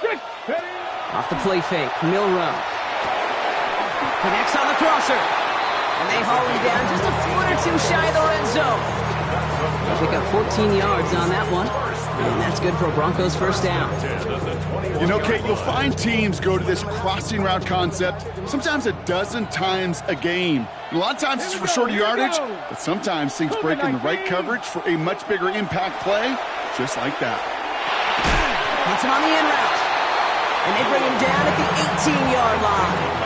Off the play fake, Milrow. Connects on the crosser. And they haul him down just a foot or two shy of the red zone. They'll pick up 14 yards on that one. And that's good for a Broncos first down. You know, Kate, you'll find teams go to this crossing route concept sometimes a dozen times a game. And a lot of times it's for shorter yardage, but sometimes things break in the right coverage for a much bigger impact play, just like that. Hits him on the in route. And they bring him down at the 18-yard line.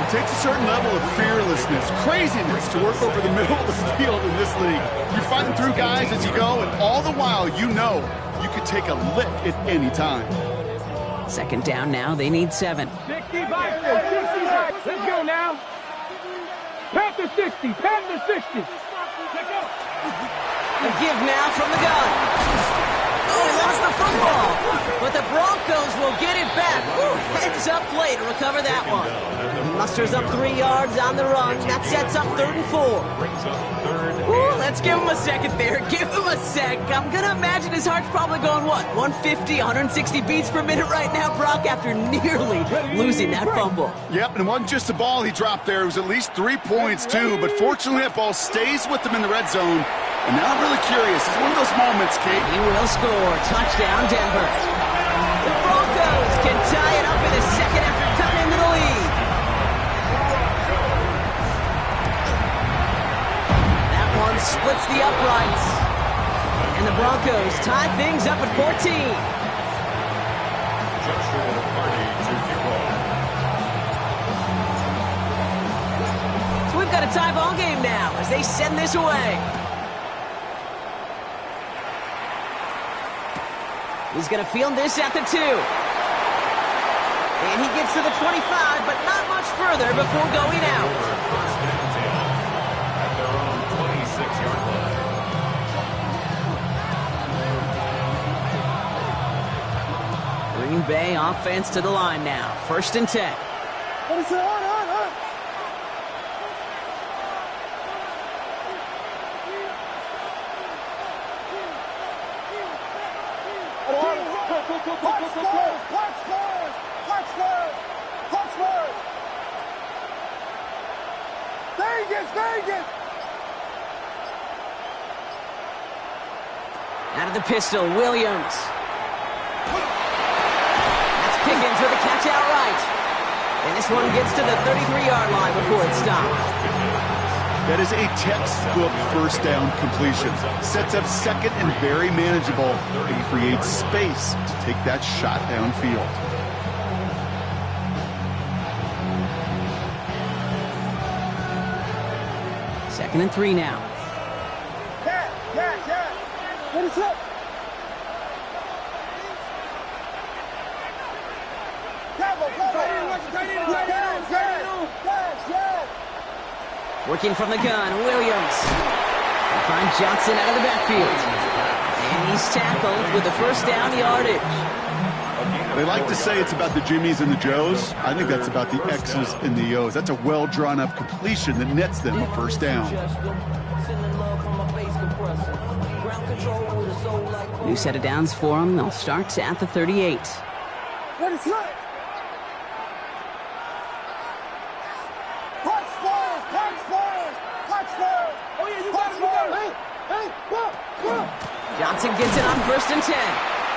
It takes a certain level of fearlessness, craziness to work over the middle of the field in this league. You're fighting through guys as you go, and all the while you know you could take a lick at any time. Second down now, they need 7. 60 back, 60 back. Let's go now. Pass to 60, pass to 60. A give now from the gun. Oh, he lost the football. But the Broncos will get it back. Ooh, heads up play to recover that one. Musters up 3 yards on the run. That sets up 3rd and 4. Ooh, let's give him a second there. Give him a sec. I'm going to imagine his heart's probably going, what, 150, 160 beats per minute right now, Brock, after nearly losing that fumble. Yep, and it wasn't just a ball he dropped there. It was at least 3 points, too. But fortunately, that ball stays with him in the red zone. And now I'm really curious. It's one of those moments, Kate. He will score. Touchdown, Denver. The Broncos can tie it up in a second after coming into the lead. That one splits the uprights. And the Broncos tie things up at 14. So we've got a tie ball game now as they send this away. He's going to field this at the 2. And he gets to the 25, but not much further before going out. Green Bay offense to the line now. 1st and 10. Vegas! Out of the pistol, Williams. That's Pickens with a catch outright. And this one gets to the 33-yard line before it stops. That is a textbook first down completion. Sets up second and very manageable and creates space to take that shot downfield. Second and 3 now. What is up? Working from the gun, Williams. They find Johnson out of the backfield. And he's tackled with the first down yardage. They like to say it's about the Jimmies and the Joes. I think that's about the X's and the O's. That's a well-drawn-up completion that nets them a first down. New set of downs for them. They'll start at the 38. What is that? Johnson gets it on 1st and 10.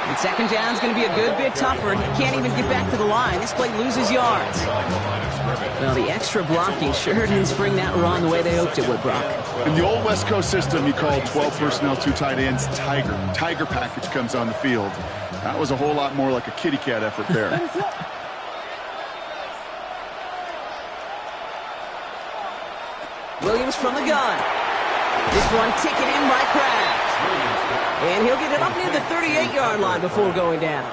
And second down's going to be a good bit tougher. He can't even get back to the line. This play loses yards. Well, the extra blocking sure didn't spring that run the way they hoped it would, Brock. In the old West Coast system, you call 12 personnel, 2 tight ends, Tiger. Tiger package comes on the field. That was a whole lot more like a kitty cat effort there. Williams from the gun. This one taken in by Kraft. And he'll get it up near the 38-yard line before going down.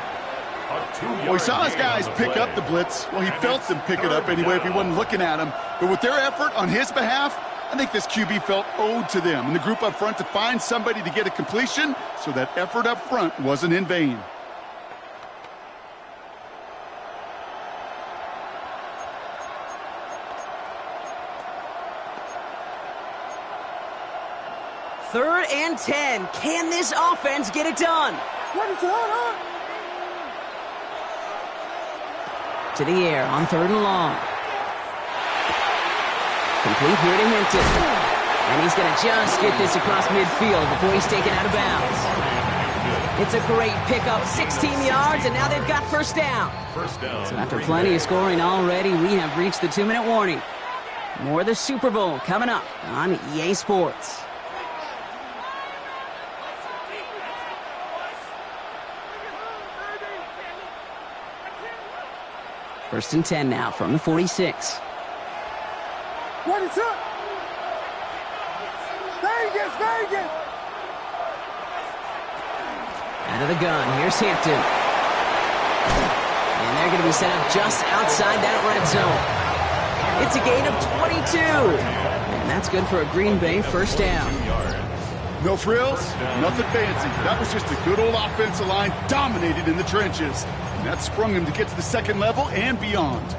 Well, he saw his guys pick up the blitz. Well, he felt them pick it up anyway if he wasn't looking at him. But with their effort on his behalf, I think this QB felt owed to them and the group up front to find somebody to get a completion, so that effort up front wasn't in vain. Third and 10. Can this offense get it done? What is that? To the air on 3rd and long. Complete here to Hinton. And he's going to just get this across midfield before he's taken out of bounds. It's a great pickup, 16 yards, and now they've got first down. So after plenty of scoring already, we have reached the 2-minute warning. More of the Super Bowl coming up on EA Sports. First and 10 now from the 46. What is up? Vegas, Vegas! Out of the gun, here's Hampton. And they're going to be set up just outside that red zone. It's a gain of 22. And that's good for a Green Bay first down. No frills, nothing fancy. That was just a good old offensive line dominated in the trenches. And that sprung him to get to the second level and beyond.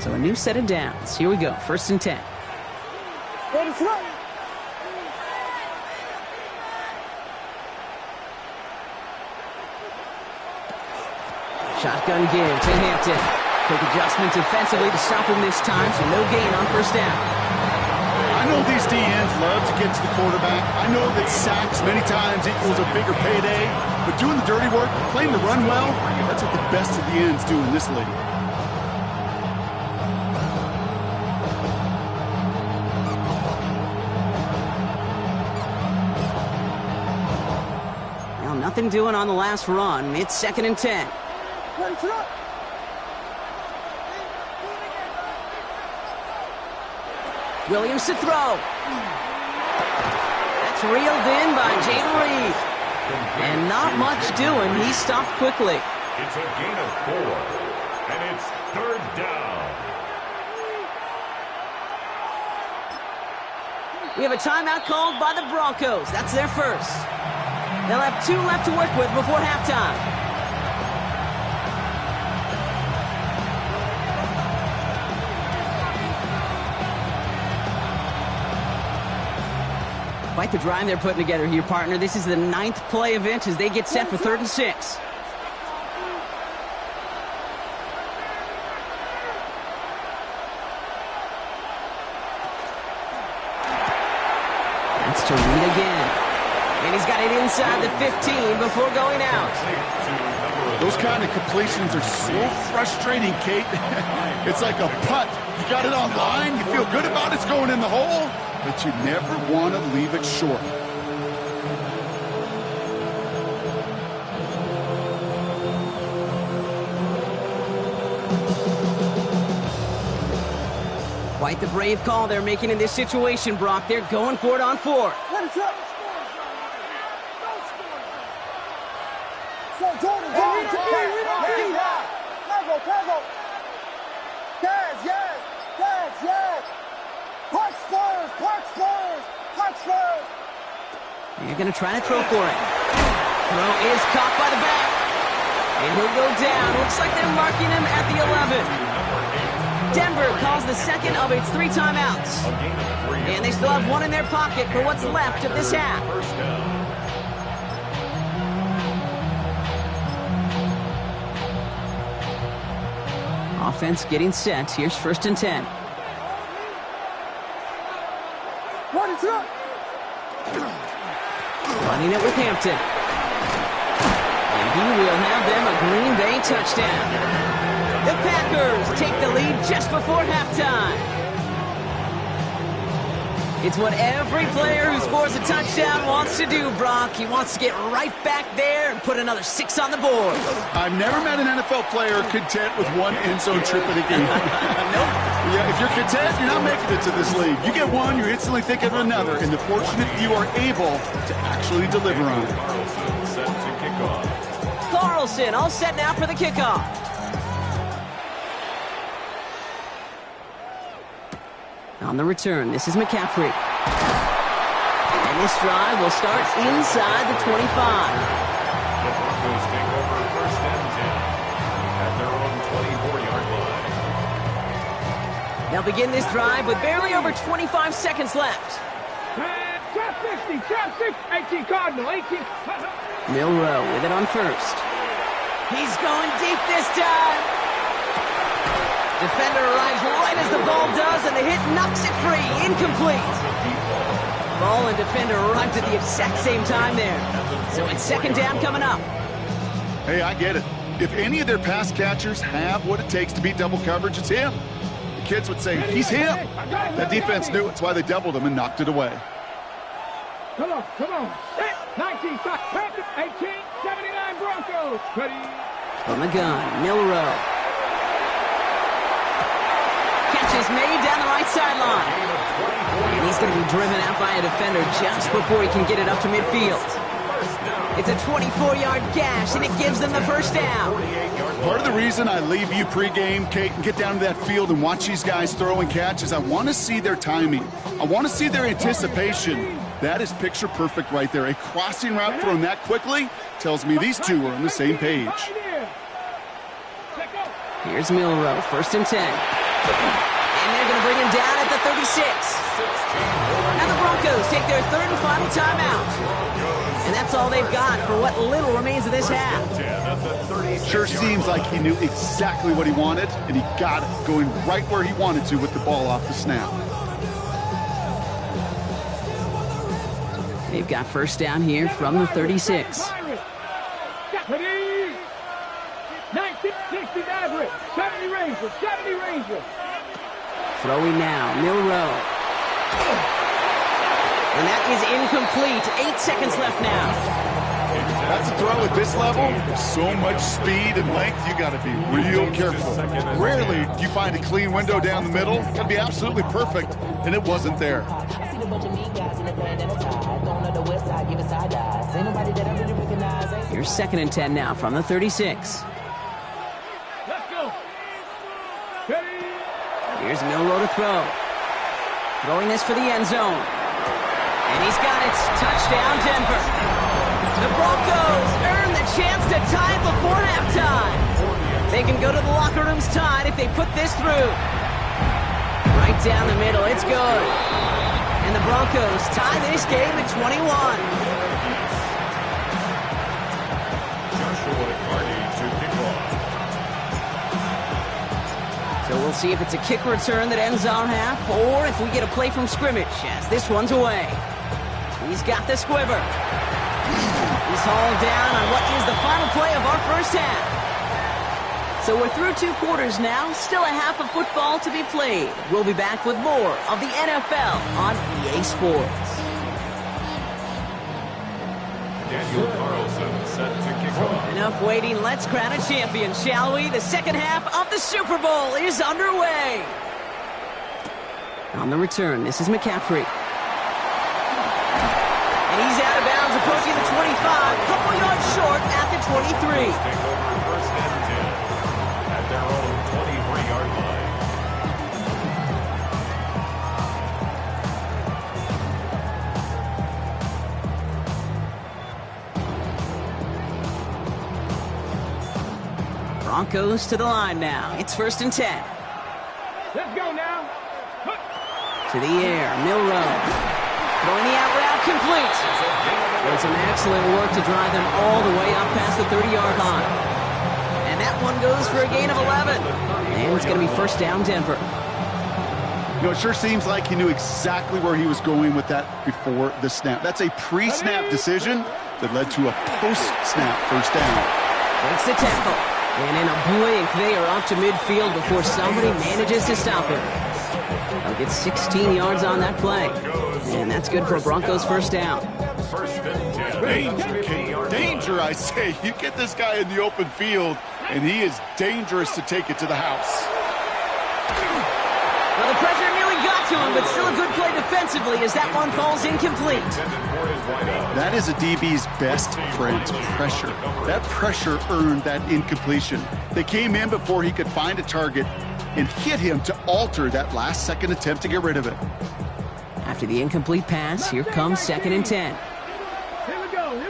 So a new set of downs. Here we go, first and 10. What is up? Shotgun give to Hampton. Quick adjustment defensively to stop him this time, so no gain on first down. I know these DNs love to get to the quarterback. I know that sacks many times equals a bigger payday, but doing the dirty work, playing the run well, that's what the best of the ends do in this league. Well, nothing doing on the last run. It's 2nd and 10. What is up? Williams to throw. That's reeled in by Jayden Reed. And not much doing. He stopped quickly. It's a gain of 4. And it's 3rd down. We have a timeout called by the Broncos. That's their first. They'll have 2 left to work with before halftime. Quite the drive they're putting together here, partner. This is the 9th play event as they get set for 3rd and 6. That's to Reed again. And he's got it inside the 15 before going out. Those kind of completions are so frustrating, Kate. It's like a putt. You got it on line, you feel good about it's going in the hole, but you never want to leave it short. Quite the brave call they're making in this situation, Brock. They're going for it on 4th. What is up? So Jordan, Tago. Yes. Punch Spurs. They're going to try to throw for it. Throw is caught by the back. And he'll go down. Looks like they're marking him at the 11. Denver calls the second of its 3 timeouts. And they still have 1 in their pocket for what's left of this half. Offense getting set. Here's 1st and 10. What is up? Running it with Hampton. And he will have them a Green Bay touchdown. The Packers take the lead just before halftime. It's what every player who scores a touchdown wants to do, Brock. He wants to get right back there and put another 6 on the board. I've never met an NFL player content with 1 end zone trip in a game. Nope. Yeah, if you're content, you're not making it to this league. You get 1, you're instantly thinking of another, and the fortunate few are able to actually deliver on it. Carlson set to kick off. Carlson all set now for the kickoff. On the return, this is McCaffrey. And this drive will start inside the 25. The Broncos take over 1st and 10 at their own 24-yard line. They'll begin this drive with barely over 25 seconds left. Trap 60, 18 Cardinal, 18. Milroe with it on first. He's going deep this time. Defender arrives right as the ball does, and the hit knocks it free. Incomplete. Ball and defender arrived at the exact same time there. So it's second down coming up. Hey, I get it. If any of their pass catchers have what it takes to beat double coverage, it's him. The kids would say, he's him. That defense knew it's why they doubled him and knocked it away. Come on. 19, 18, 79 Broncos. Ready. From the gun, Milroe. Catch is made down the right sideline. And he's going to be driven out by a defender just before he can get it up to midfield. It's a 24-yard gash, and it gives them the first down. Part of the reason I leave you pregame, Kate, and get down to that field and watch these guys throw and catch is I want to see their timing. I want to see their anticipation. That is picture perfect right there. A crossing route thrown that quickly tells me these two are on the same page. Here's Milroe, first and 10. And they're going to bring him down at the 36. Now the Broncos take their third and final timeout. And that's all they've got for what little remains of this half. Sure seems like he knew exactly what he wanted, and he got it, going right where he wanted to with the ball off the snap. They've got first down here from the 36. 70 Rangers. Throwing now, Milroe. And that is incomplete. 8 seconds left now. That's a throw at this level. So much speed and length, you got to be real careful. Rarely do you find a clean window down the middle. Got to be absolutely perfect, and it wasn't there. Here's second and 10 now from the 36. Let's go. Here's Milroe to throw. Throwing this for the end zone. And he's got it. Touchdown, Denver. The Broncos earn the chance to tie it before halftime. They can go to the locker rooms tied if they put this through. Right down the middle. It's good. And the Broncos tie this game at 21. So we'll see if it's a kick return that ends our half, or if we get a play from scrimmage as this one's away. He's got the squiver. He's hauled down on what is the final play of our first half. So we're through 2 quarters now, still a half of football to be played. We'll be back with more of the NFL on EA Sports. Daniel Carlson set to kick off. Enough waiting, let's crown a champion, shall we? The second half of the Super Bowl is underway. On the return, this is McCaffrey. And he's out of bounds, approaching the 25, couple yards short at the 23. Take over first and 10 at their own 23-yard line. Broncos to the line now. It's first and 10. Let's go now. To the air, Milroe. Throwing the out route complete. Doing some excellent work to drive them all the way up past the 30-yard line. And that one goes for a gain of 11. And it's going to be first down, Denver. You know, it sure seems like he knew exactly where he was going with that before the snap. That's a pre-snap decision that led to a post-snap first down. Breaks the tackle. And in a blink, they are off to midfield before somebody manages to stop him. They'll get 16 yards on that play. And that's good for a Broncos first down. Danger, Kate. Danger, I say. You get this guy in the open field, and he is dangerous to take it to the house. Well, the pressure nearly got to him, but still a good play defensively as that one falls incomplete. That is a DB's best friend, pressure. That pressure earned that incompletion. They came in before he could find a target and hit him to alter that last-second attempt to get rid of it. After the incomplete pass, here comes second and 10. Here we go.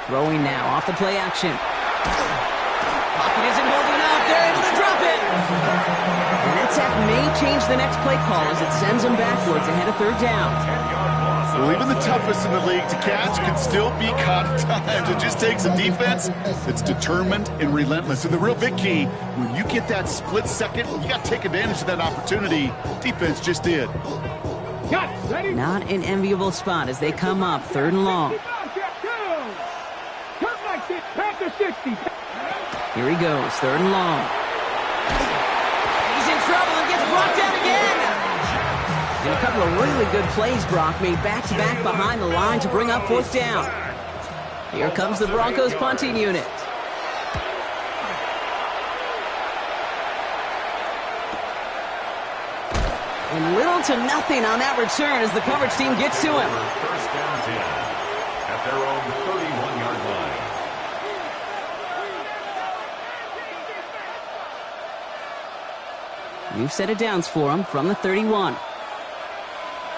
Throwing now off the play action. Pocket isn't holding up. They're able to drop it. And that sack may change the next play call as it sends them backwards ahead of third down. Well, even the toughest in the league to catch can still be caught at times. It just takes a defense that's determined and relentless. And the real big key, when you get that split second, you got to take advantage of that opportunity. Defense just did. Not an enviable spot as they come up third and long. Here he goes, third and long. He's in trouble and gets brought down again. And a couple of really good plays Brock made back-to-back behind the line to bring up fourth down. Here comes the Broncos punting unit. And little to nothing on that return as the coverage team gets to him. First down 10 at their own 31-yard line. New set of downs for him from the 31.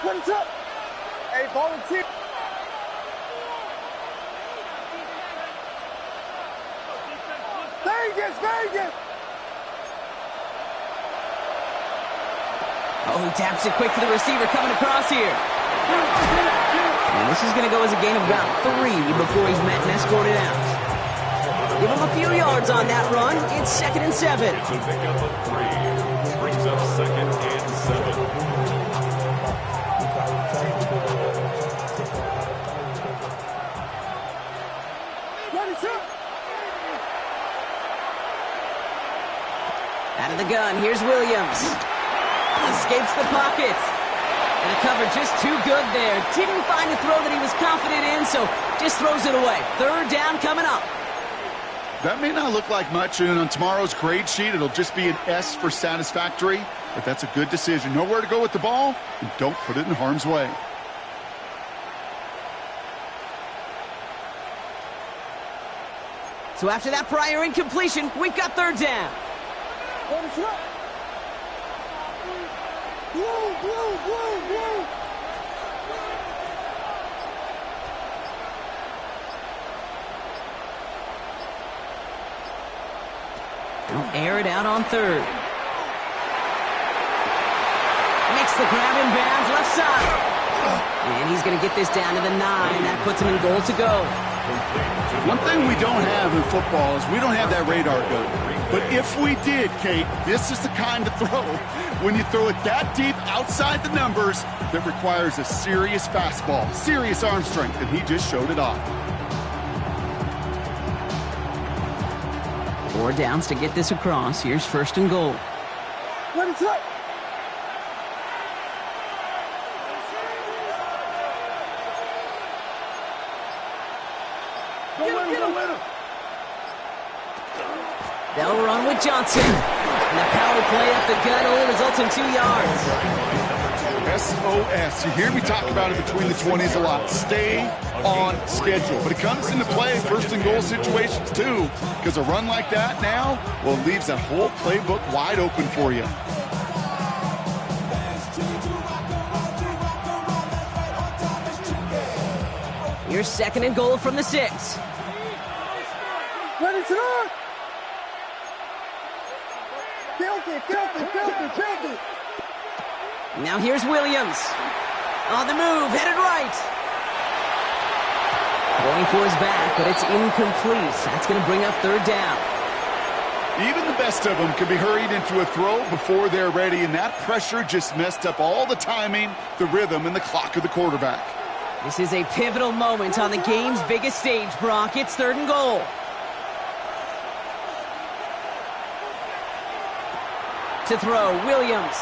What's up? Hey, volunteer. Vegas! Oh, he taps it quick to the receiver coming across here. And this is going to go as a gain of about 3 before he's met and escorted out. Give him a few yards on that run. It's 2nd and 7. It's a pickup of 3. Brings up 2nd and 7. Out of the gun, here's Williams. Escapes the pocket. And the cover just too good there. Didn't find a throw that he was confident in, so just throws it away. Third down coming up. That may not look like much, and on tomorrow's grade sheet, it'll just be an S for satisfactory, but that's a good decision. Know where to go with the ball, and don't put it in harm's way. So after that prior incompletion, we've got third down. Don't air it out on third. Makes the grab in bounds, left side. And he's going to get this down to the 9. That puts him in goal to go. One thing we don't have in football is we don't have that radar gun. But if we did, Kate, this is the kind of throw, when you throw it that deep outside the numbers, that requires a serious fastball, serious arm strength, and he just showed it off. 4 downs to get this across. Here's 1st and goal. What is up? They'll run with Johnson. And the power play up the gut only results in 2 yards. SOS. You hear me talk about it between the 20s a lot. Stay on schedule. But it comes into play 1st and goal situations too. Because a run like that now, well, it leaves that whole playbook wide open for you. Here's 2nd and goal from the 6. What is it on? Filthy. Now here's Williams. On the move, headed right. Going for his back, but it's incomplete. That's going to bring up third down. Even the best of them can be hurried into a throw before they're ready, and that pressure just messed up all the timing, the rhythm, and the clock of the quarterback. This is a pivotal moment on the game's biggest stage, Brock. It's 3rd and goal. To throw, Williams.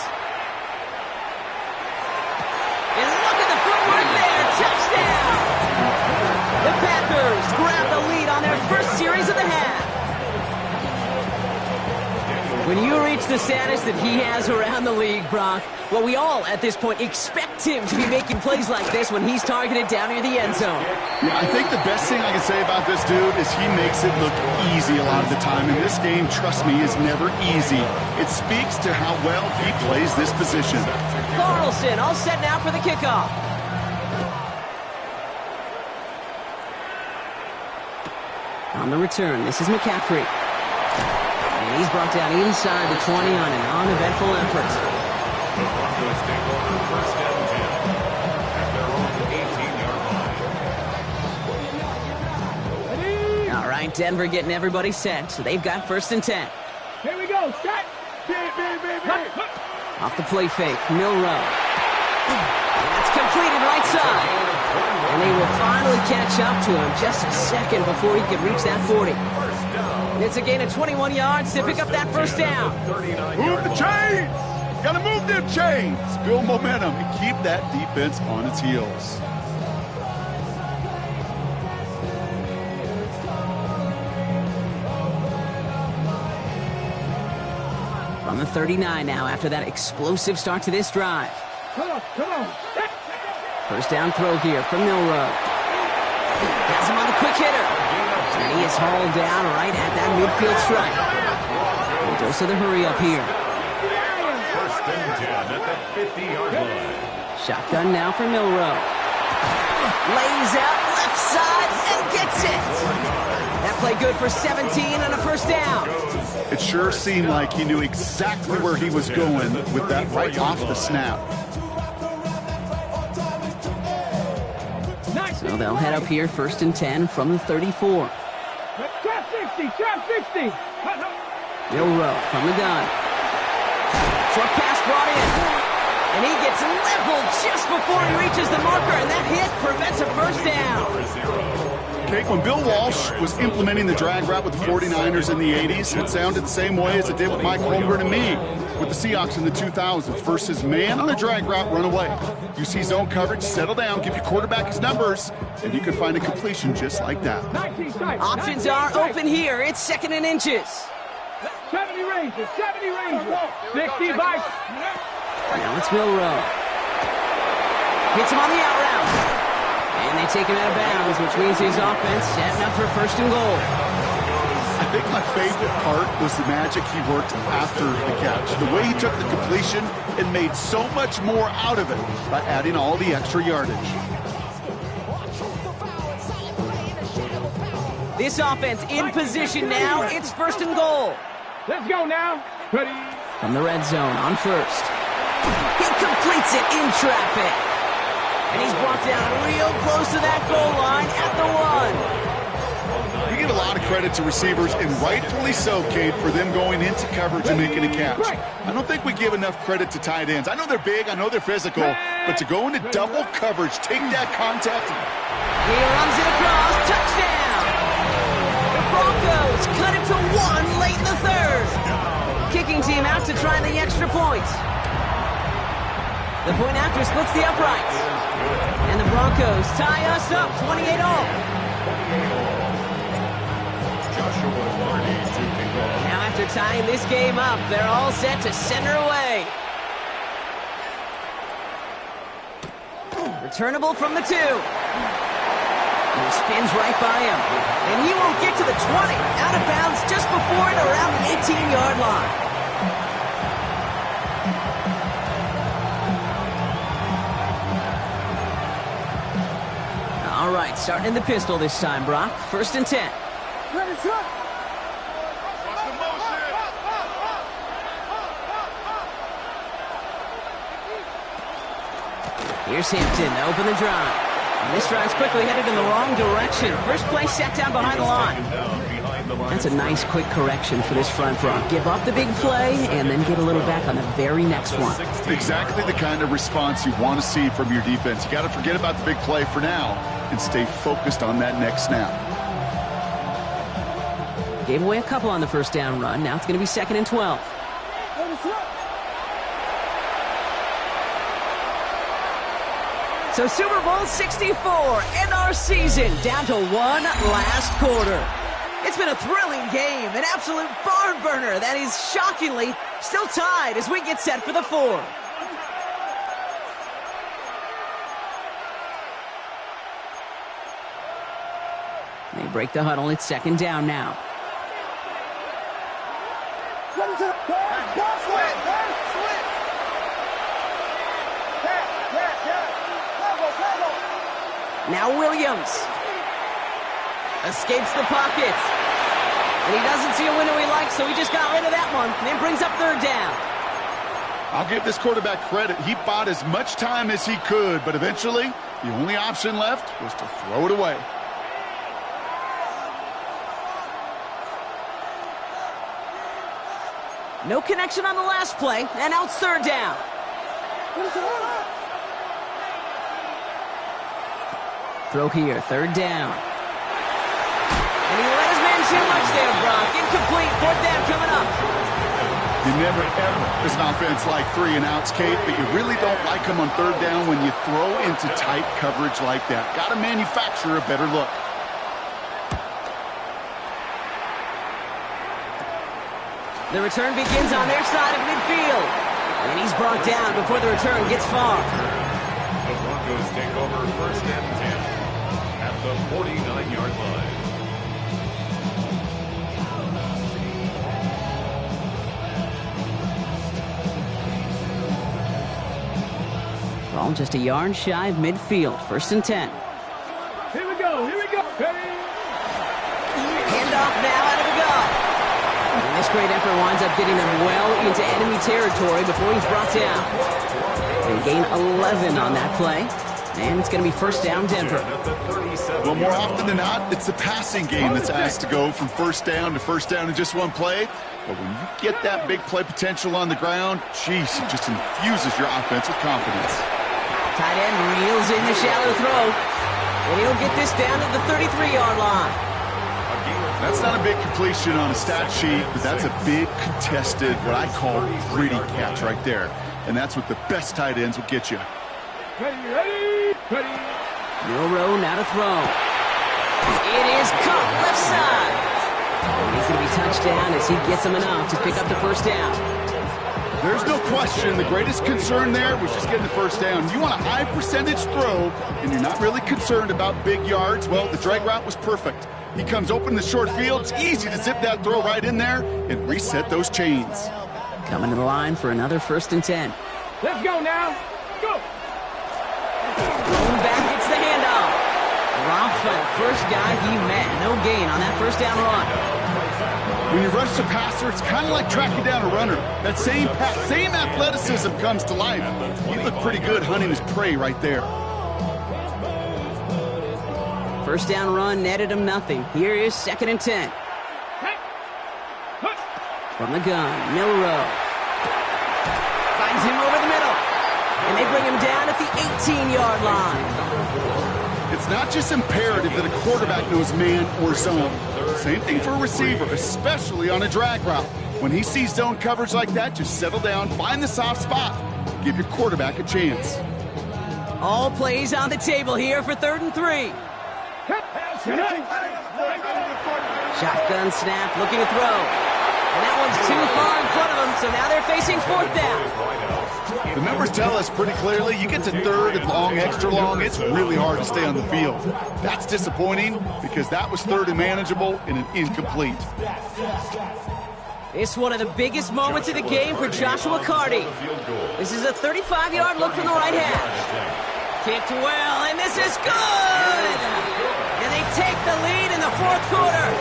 And look at the footwork there. Touchdown! The Packers grab the lead on their first series of the half. When you reach the status that he has around the league, Brock, well, we all, at this point, expect him to be making plays like this when he's targeted down near the end zone. Yeah, I think the best thing I can say about this dude is he makes it look easy a lot of the time. And this game, trust me, is never easy. It speaks to how well he plays this position. Carlson all set now for the kickoff. On the return, this is McCaffrey. And he's brought down inside the 20 on an uneventful effort. The Broncos take over first and 10 at their own 18-yard line. All right, Denver getting everybody set, so they've got first and 10. Here we go. Set. Off the play fake, Milrow. That's completed right side. And they will finally catch up to him just a second before he can reach that 40. It's a gain of 21 yards to pick up that first down. Move the chains! Gotta move them chains! Build momentum and keep that defense on its heels. From the 39 now after that explosive start to this drive. Come on. First down throw here from Milrow. Has him on the quick hitter. And he is hauled down right at that midfield stripe. And dose of the hurry up here. First and 10 at the 50-yard line. Shotgun now for Milrow. Lays out left side and gets it. That play good for 17 and a first down. It sure seemed like he knew exactly where he was going with that right off the snap. So they'll head up here first and 10 from the 34. Trap 60. Milrow from the gun. Short pass brought in. And he gets leveled just before he reaches the marker, and that hit prevents a first down. Okay, when Bill Walsh was implementing the drag route with the 49ers in the 80s, it sounded the same way as it did with Mike Holmgren and me with the Seahawks in the 2000s. Versus man on the drag route, run away. You see zone coverage, settle down, give your quarterback his numbers, and you can find a completion just like that. Options are open here. It's second and inches. 70 ranges. 60 by. Now it's Milrow. Hits him on the out route. And they take him out of bounds, which means his offense setting up for first and goal. I think my favorite part was the magic he worked after the catch. The way he took the completion and made so much more out of it by adding all the extra yardage. This offense in position now. It's first and goal. Let's go now. Ready. From the red zone on first. He completes it in traffic. And he's brought down real close to that goal line at the 1. You give a lot of credit to receivers, and rightfully so, Cade, for them going into coverage and making a catch. I don't think we give enough credit to tight ends. I know they're big, I know they're physical, but to go into double coverage, take that contact. He runs it across, touchdown! The Broncos cut it to 1 late in the third. Kicking team out to try the extra point. The point after splits the uprights. And the Broncos tie us up 28-all. Now after tying this game up, they're all set to send her away. Returnable from the 2. He spins right by him. And he won't get to the 20. Out of bounds just before it around the 18-yard line. All right, starting in the pistol this time, Brock. First and 10. Here's Hampton to open the drive. And this drive's quickly headed in the wrong direction. First play set down behind the line. That's a nice quick correction for this front, Brock. Give up the big play and then get a little back on the very next one. Exactly the kind of response you want to see from your defense. You got to forget about the big play for now and stay focused on that next snap. Gave away a couple on the first down run. Now it's going to be second and 12. So Super Bowl 64 and our season down to one last quarter. It's been a thrilling game, an absolute barn burner that is shockingly still tied as we get set for the 4. They break the huddle. It's second down now. Now Williams escapes the pocket. And he doesn't see a window he likes, so he just got rid of that one. And then brings up third down. I'll give this quarterback credit. He bought as much time as he could, but eventually the only option left was to throw it away. No connection on the last play, and now it's third down. Throw here, third down. And he let his man too much there, Brock. Incomplete, fourth down coming up. You never, ever, as an offense like 3-and-outs, Kate, but you really don't like them on third down when you throw into tight coverage like that. Got to manufacture a better look. The return begins on their side of midfield. And he's brought down before the return gets far. The Broncos take over first and 10 at the 49-yard line. Ball just a yard shy of midfield. First and 10. Here we go. Handoff now out of the gun. And this great effort winds up getting them well into enemy territory before he's brought down. They gain 11 on that play. And it's going to be first down, Denver. Well, more often than not, it's the passing game that's asked to go from first down in just one play. But when you get that big play potential on the ground, geez, it just infuses your offense with confidence. Tight end reels in the shallow throw. And he'll get this down to the 33-yard line. That's not a big completion on a stat sheet, but that's a big contested, what I call gritty catch right there. And that's what the best tight ends will get you. Ready. Milrow now to throw. It is caught left side. And he's going to be touchdown as he gets him enough to pick up the first down. There's no question. The greatest concern there was just getting the first down. You want a high percentage throw, and you're not really concerned about big yards. Well, the drag route was perfect. He comes open in the short field. It's easy to zip that throw right in there and reset those chains. Coming to the line for another first and 10. Let's go now. Go. Going back, it's the handoff. Dropped by the first guy he met. No gain on that first down run. When you rush the passer, it's kind of like tracking down a runner. That same athleticism comes to life. He looked pretty good hunting his prey right there. First down run netted him nothing. Here is second and 10. From the gun, Milrow. Finds him over the middle. And they bring him down at the 18-yard line. It's not just imperative that a quarterback knows man or zone. Same thing for a receiver, especially on a drag route. When he sees zone coverage like that, just settle down, find the soft spot, give your quarterback a chance. All plays on the table here for third and 3. Shotgun snap, looking to throw. And that one's too far in front of him, so now they're facing fourth down. The numbers tell us pretty clearly, you get to third and long, extra long, it's really hard to stay on the field. That's disappointing because that was third and manageable and an incomplete. It's one of the biggest moments of the game for Joshua Carty. This is a 35-yard look from the right hash. Kicked well, and this is good! And they take the lead in the fourth quarter.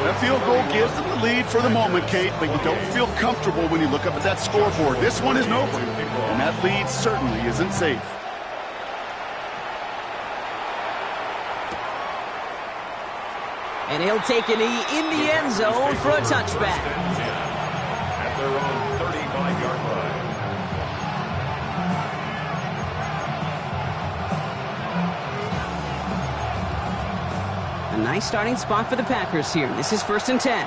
That field goal gives them the lead for the moment, Kate, but you don't feel comfortable when you look up at that scoreboard. This one isn't over, and that lead certainly isn't safe. And he'll take a knee in the end zone for a touchback. At their own 35-yard line. A nice starting spot for the Packers here. This is first and 10.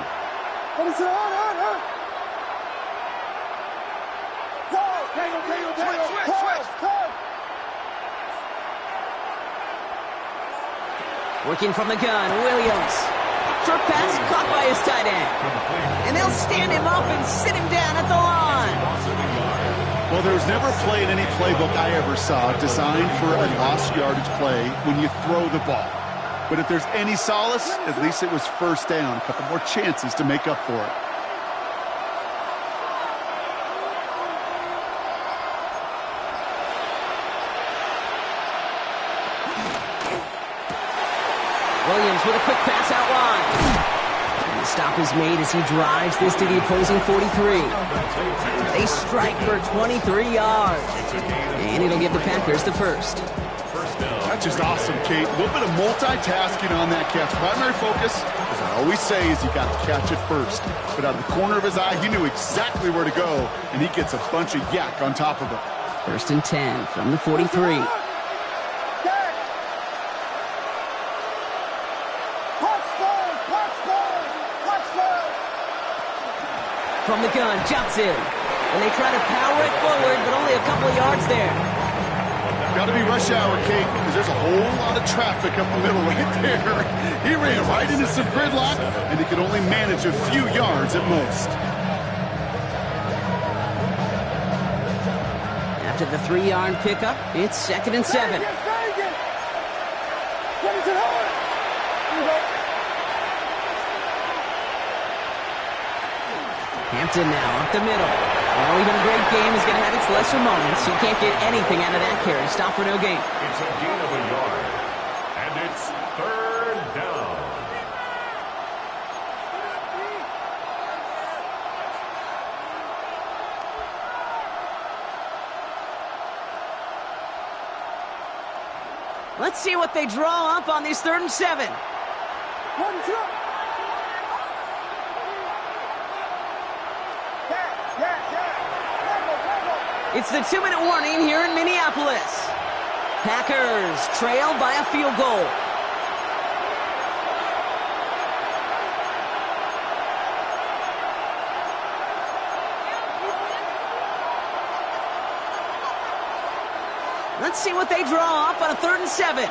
Working from the gun, Williams. Short pass caught by his tight end. And they'll stand him up and sit him down at the line. Well, there was never a play in any playbook I ever saw designed for a lost yardage play when you throw the ball. But if there's any solace, at least it was first down. A couple more chances to make up for it. Williams with a quick pass out wide. And The stop is made as he drives this to the opposing 43. They strike for 23 yards. And it'll give the Packers the first. That's just awesome, Kate. A little bit of multitasking on that catch. Primary focus, as I always say, is you got to catch it first. But out of the corner of his eye, he knew exactly where to go, and he gets a bunch of yak on top of it. First and 10 from the 43. From the gun, Johnson. And they try to power it forward, but only a couple of yards there. Got to be rush hour, Kate, because there's a whole lot of traffic up the middle right there. He ran right into some gridlock, and he could only manage a few yards at most. After the 3-yard pickup, it's 2nd and 7. Hampton now up the middle. Well, even a great game is going to have its lesser moments. You can't get anything out of that carry. Stop for no gain. It's a gain of a yard, and it's 3rd down. Let's see what they draw up on these 3rd and 7. It's the 2-minute warning here in Minneapolis. Packers trail by a field goal. Let's see what they draw up on a 3rd and 7.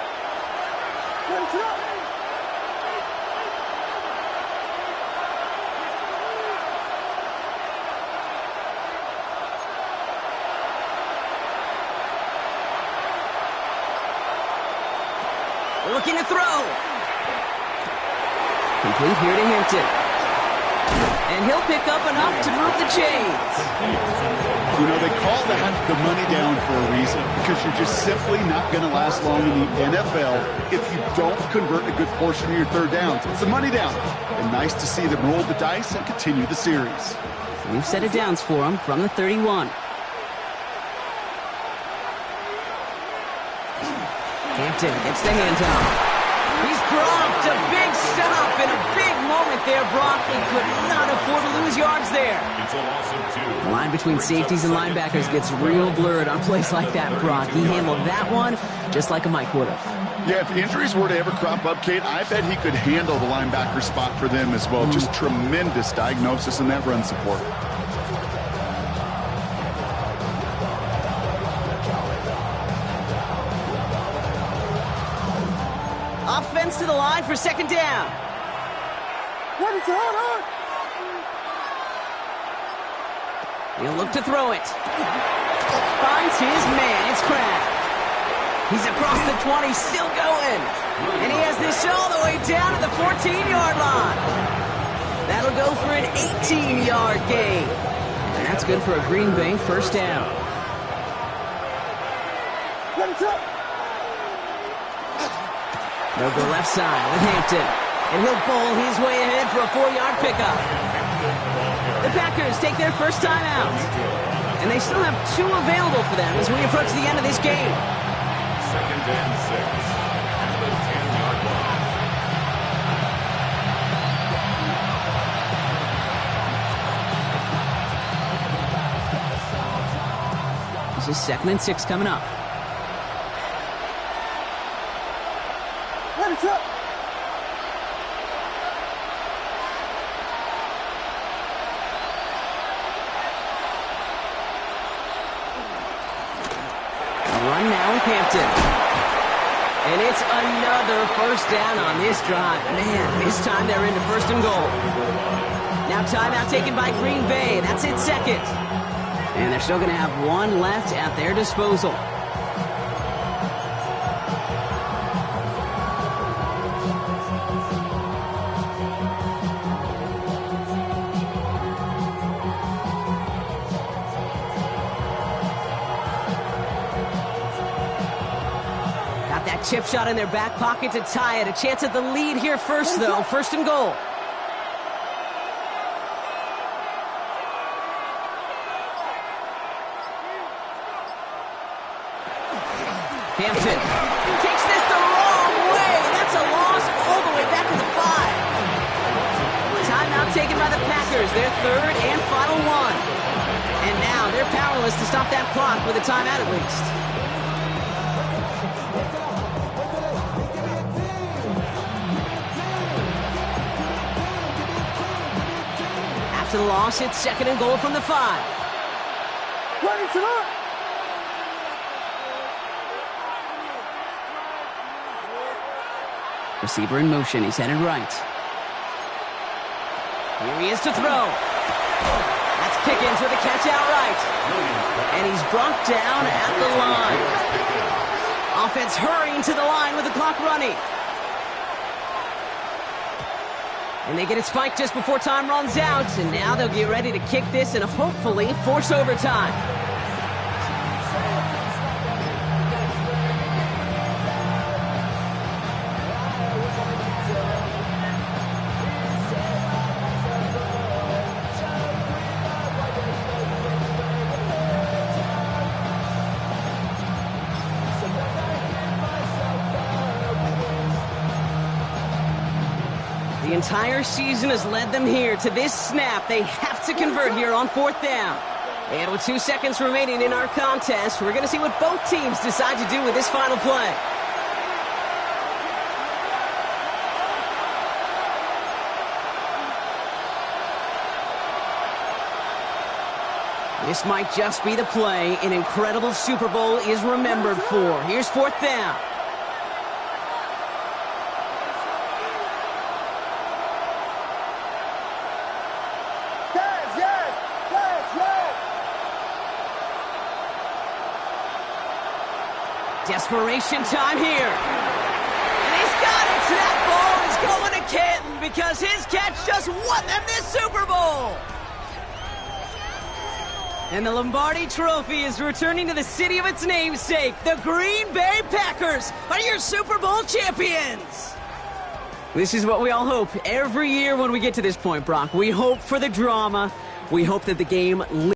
Looking to throw. Complete here to Hampton. And he'll pick up enough to move the chains. You know, they call that the money down for a reason, because you're just simply not going to last long in the NFL if you don't convert a good portion of your 3rd downs. It's the money down. And nice to see them roll the dice and continue the series. New set of downs for them from the 31. Hampton gets the handoff. He's dropped a big stop in a big moment there, Brock. He could not afford to lose yards there. It's a loss of 2. The line between safeties and linebackers gets real blurred on plays like that, Brock. He handled that one just like a Mike would have. Yeah, if injuries were to ever crop up, Kate, I bet he could handle the linebacker spot for them as well. Just tremendous diagnosis in that run support. Offense to the line for 2nd down. What is on? He'll look to throw it. Finds his man. It's Kraft. He's across the 20, still going. And he has this all the way down to the 14-yard line. That'll go for an 18-yard gain. And that's good for a Green Bay 1st down. They'll go left side with Hampton. And he'll bowl his way ahead for a 4-yard pickup. The Packers take their first time out. And they still have 2 available for them as we approach the end of this game. 2nd and 6. At the 10-yard line. This is 2nd and 6 coming up. Run now with Hampton. And it's another 1st down on this drive. Man, this time they're into 1st and goal. Now timeout taken by Green Bay. That's it 2nd. And they're still going to have 1 left at their disposal. Chip shot in their back pocket to tie it. A chance at the lead here first, though. 1st and goal. Hampton takes this the wrong way. That's a loss all the way back to the 5. Timeout taken by the Packers, their third and final one. And now they're powerless to stop that clock with a timeout at least. After the loss, it's 2nd and goal from the 5. Receiver in motion, he's headed right. Here he is to throw. That's Pickens with a catch outright. And he's brought down at the line. Offense hurrying to the line with the clock running. And they get it spiked just before time runs out. And now they'll get ready to kick this and hopefully force overtime. The entire season has led them here to this snap. They have to convert here on 4th down. And with 2 seconds remaining in our contest, we're going to see what both teams decide to do with this final play. This might just be the play an incredible Super Bowl is remembered for. Here's 4th down. Desperation time here. And he's got it. That ball is going to Canton because his catch just won them this Super Bowl. And the Lombardi Trophy is returning to the city of its namesake. The Green Bay Packers are your Super Bowl champions. This is what we all hope every year when we get to this point, Brock. We hope for the drama. We hope that the game